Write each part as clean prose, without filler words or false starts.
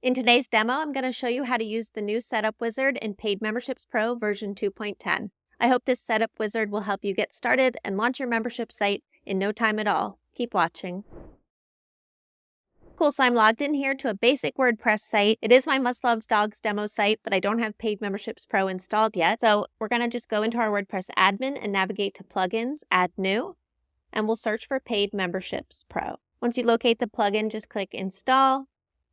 In today's demo, I'm going to show you how to use the new Setup Wizard in Paid Memberships Pro version 2.10. I hope this setup wizard will help you get started and launch your membership site in no time at all. Keep watching. Cool, so I'm logged in here to a basic WordPress site. It is my Must Loves Dogs demo site, but I don't have Paid Memberships Pro installed yet. So we're going to just go into our WordPress admin and navigate to Plugins, Add New, and we'll search for Paid Memberships Pro. Once you locate the plugin, just click Install.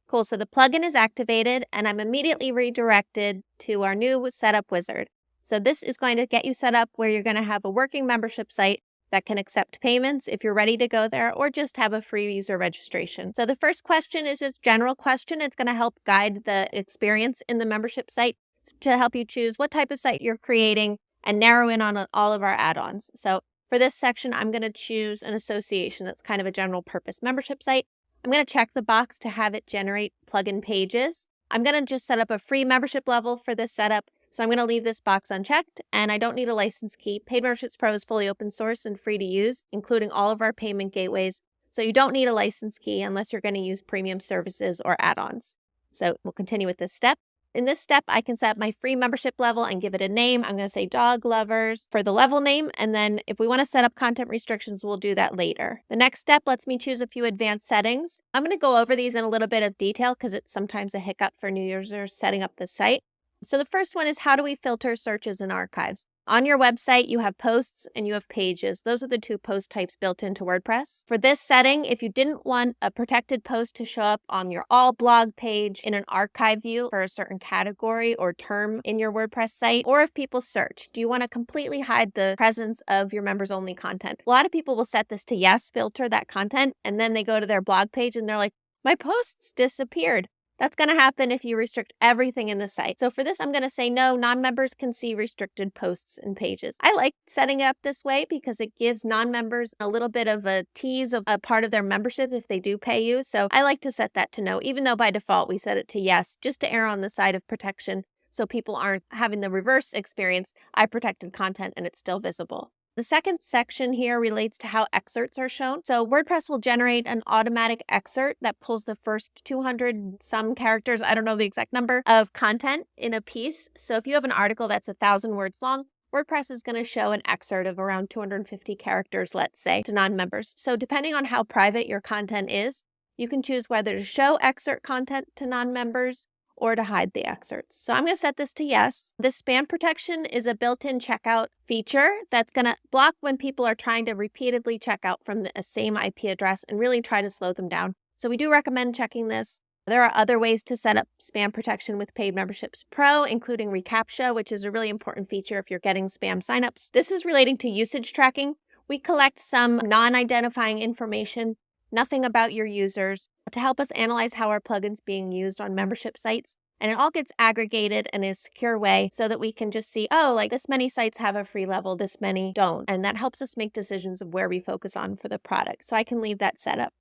Cool, so the plugin is activated and I'm immediately redirected to our new setup wizard. So this is going to get you set up where you're going to have a working membership site that can accept payments if you're ready to go there, or just have a free user registration. So the first question is just general question. It's going to help guide the experience in the membership site to help you choose what type of site you're creating and narrow in on all of our add-ons. So for this section, I'm going to choose an association that's kind of a general purpose membership site. I'm going to check the box to have it generate plugin pages. I'm going to just set up a free membership level for this setup. So I'm going to leave this box unchecked, and I don't need a license key. Paid Memberships Pro is fully open source and free to use, including all of our payment gateways. So you don't need a license key unless you're going to use premium services or add-ons. So we'll continue with this step. In this step, I can set my free membership level and give it a name. I'm going to say Dog Lovers for the level name. And then if we want to set up content restrictions, we'll do that later. The next step lets me choose a few advanced settings. I'm going to go over these in a little bit of detail because it's sometimes a hiccup for new users setting up the site. So the first one is, how do we filter searches and archives? On your website, you have posts and you have pages. Those are the two post types built into WordPress. For this setting, if you didn't want a protected post to show up on your all blog page in an archive view for a certain category or term in your WordPress site, or if people search, do you want to completely hide the presence of your members only content? A lot of people will set this to yes, filter that content, and then they go to their blog page and they're like, my posts disappeared. That's going to happen if you restrict everything in the site. So for this, I'm going to say no, non-members can see restricted posts and pages. I like setting it up this way because it gives non-members a little bit of a tease of a part of their membership if they do pay you. So I like to set that to no, even though by default we set it to yes, just to err on the side of protection so people aren't having the reverse experience. I protected content and it's still visible. The second section here relates to how excerpts are shown. So WordPress will generate an automatic excerpt that pulls the first 200 some characters, I don't know the exact number, of content in a piece. So if you have an article that's 1,000 words long, WordPress is going to show an excerpt of around 250 characters, let's say, to non-members. So depending on how private your content is, you can choose whether to show excerpt content to non-members or to hide the excerpts. So I'm going to set this to yes. This spam protection is a built-in checkout feature that's going to block when people are trying to repeatedly check out from the same IP address and really try to slow them down. So we do recommend checking this. There are other ways to set up spam protection with Paid Memberships Pro, including reCAPTCHA, which is a really important feature if you're getting spam signups. This is relating to usage tracking. We collect some non-identifying information, nothing about your users, to help us analyze how our plugin's being used on membership sites. And it all gets aggregated in a secure way so that we can just see, oh, like this many sites have a free level, this many don't. And that helps us make decisions of where we focus on for the product. So I can leave that set up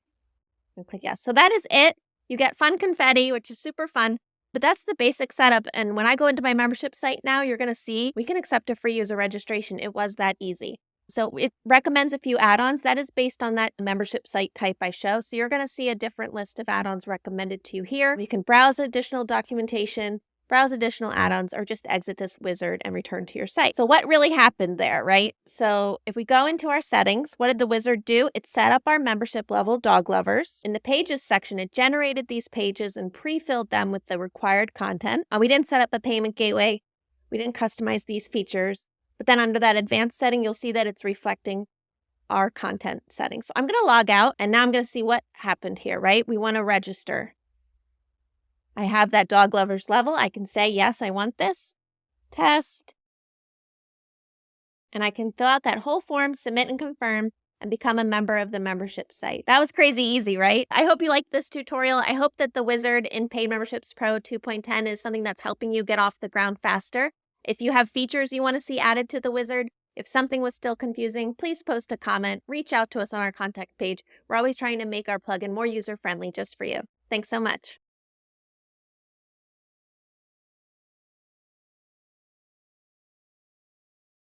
and click yes. So that is it. You get fun confetti, which is super fun. But that's the basic setup. And when I go into my membership site now, you're going to see we can accept a free user registration. It was that easy. So it recommends a few add-ons. That is based on that membership site type I show. So you're going to see a different list of add-ons recommended to you here. You can browse additional documentation, browse additional add-ons, or just exit this wizard and return to your site. So what really happened there, right? So if we go into our settings, what did the wizard do? It set up our membership level, Dog Lovers. In the pages section, it generated these pages and pre-filled them with the required content. We didn't set up a payment gateway. We didn't customize these features. But then under that advanced setting, you'll see that it's reflecting our content settings. So I'm going to log out, and now I'm going to see what happened here, right? We want to register. I have that Dog Lovers level. I can say, yes, I want this. Test. And I can fill out that whole form, submit and confirm, and become a member of the membership site. That was crazy easy, right? I hope you liked this tutorial. I hope that the wizard in Paid Memberships Pro 2.10 is something that's helping you get off the ground faster. If you have features you want to see added to the wizard, if something was still confusing, please post a comment, reach out to us on our contact page. We're always trying to make our plugin more user-friendly just for you. Thanks so much.